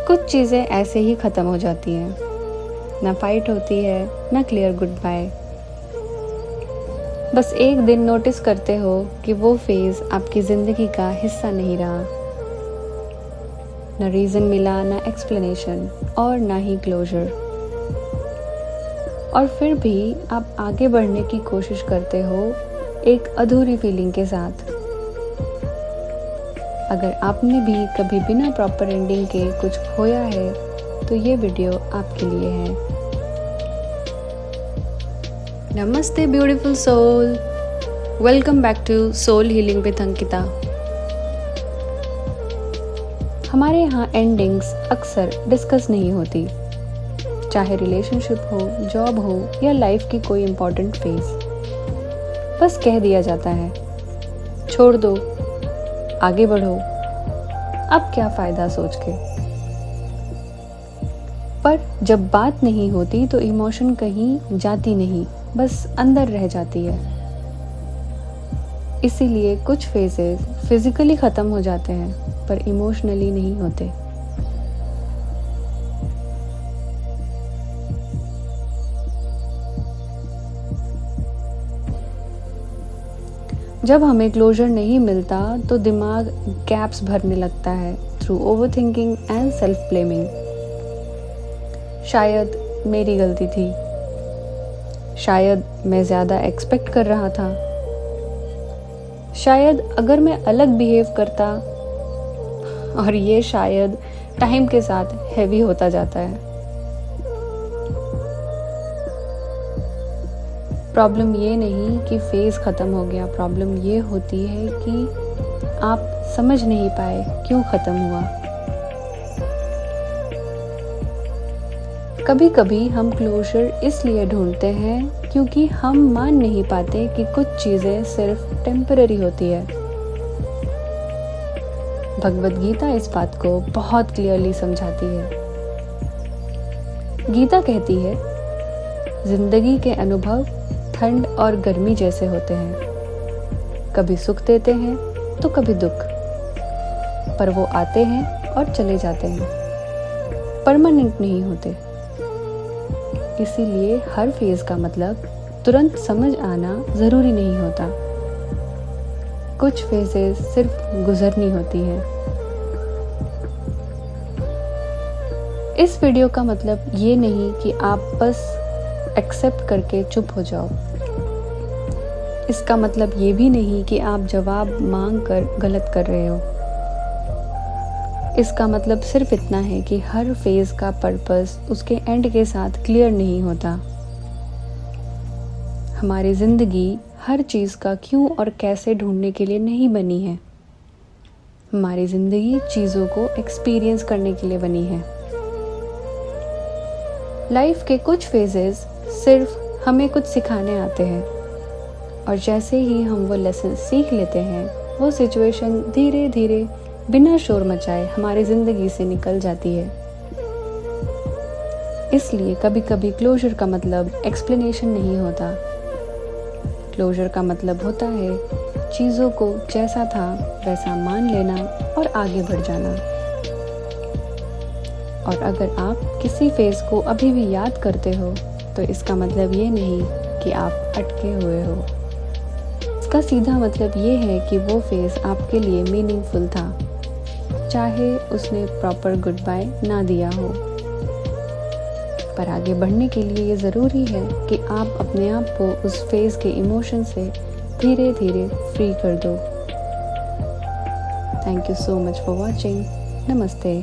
कुछ चीज़ें ऐसे ही ख़त्म हो जाती हैं, ना फाइट होती है ना क्लियर गुड बाय। बस एक दिन नोटिस करते हो कि वो फेज़ आपकी ज़िंदगी का हिस्सा नहीं रहा। ना रीज़न मिला, ना एक्सप्लेनेशन और ना ही क्लोजर। और फिर भी आप आगे बढ़ने की कोशिश करते हो एक अधूरी फीलिंग के साथ। अगर आपने भी कभी बिना प्रॉपर एंडिंग के कुछ खोया है तो ये वीडियो आपके लिए है। नमस्ते beautiful soul, welcome back to soul healing with Ankita. हमारे यहाँ एंडिंग्स अक्सर डिस्कस नहीं होती, चाहे रिलेशनशिप हो, जॉब हो या लाइफ की कोई इम्पोर्टेंट फेज। बस कह दिया जाता है, छोड़ दो, आगे बढ़ो, अब क्या फ़ायदा सोच के। पर जब बात नहीं होती तो इमोशन कहीं जाती नहीं, बस अंदर रह जाती है। इसीलिए कुछ फेजेस फिजिकली ख़त्म हो जाते हैं पर इमोशनली नहीं होते। जब हमें क्लोजर नहीं मिलता तो दिमाग गैप्स भरने लगता है through overthinking and self blaming. शायद मेरी गलती थी, शायद मैं ज़्यादा एक्सपेक्ट कर रहा था, शायद अगर मैं अलग बिहेव करता। और ये शायद टाइम के साथ हैवी होता जाता है। प्रॉब्लम ये नहीं कि फेज़ ख़त्म हो गया, प्रॉब्लम ये होती है कि आप समझ नहीं पाए क्यों ख़त्म हुआ। कभी कभी हम क्लोजर इसलिए ढूंढते हैं क्योंकि हम मान नहीं पाते कि कुछ चीज़ें सिर्फ टेम्पररी होती है। भगवद गीता इस बात को बहुत क्लियरली समझाती है। गीता कहती है, जिंदगी के अनुभव ठंड और गर्मी जैसे होते हैं, कभी सुख देते हैं तो कभी दुख, पर वो आते हैं और चले जाते हैं, परमानेंट नहीं होते। इसीलिए हर फेज का मतलब तुरंत समझ आना ज़रूरी नहीं होता। कुछ फेजेस सिर्फ गुजरनी होती हैं। इस वीडियो का मतलब ये नहीं कि आप बस एक्सेप्ट करके चुप हो जाओ। इसका मतलब ये भी नहीं कि आप जवाब मांग कर गलत कर रहे हो। इसका मतलब सिर्फ इतना है कि हर फेज का पर्पस उसके एंड के साथ क्लियर नहीं होता। हमारी जिंदगी हर चीज़ का क्यों और कैसे ढूंढने के लिए नहीं बनी है। हमारी जिंदगी चीज़ों को एक्सपीरियंस करने के लिए बनी है। लाइफ के कुछ फेजेस सिर्फ हमें कुछ सिखाने आते हैं, और जैसे ही हम वो लेसन सीख लेते हैं, वो सिचुएशन धीरे धीरे बिना शोर मचाए हमारी ज़िंदगी से निकल जाती है। इसलिए कभी कभी क्लोजर का मतलब एक्सप्लेनेशन नहीं होता। क्लोजर का मतलब होता है चीज़ों को जैसा था वैसा मान लेना और आगे बढ़ जाना। और अगर आप किसी फेज़ को अभी भी याद करते हो तो इसका मतलब ये नहीं कि आप अटके हुए हो। इसका सीधा मतलब ये है कि वो फेज़ आपके लिए मीनिंगफुल था, चाहे उसने प्रॉपर गुड बाय ना दिया हो। पर आगे बढ़ने के लिए ये ज़रूरी है कि आप अपने आप को उस फेज़ के इमोशन से धीरे धीरे फ्री कर दो। Thank you so much for watching. नमस्ते।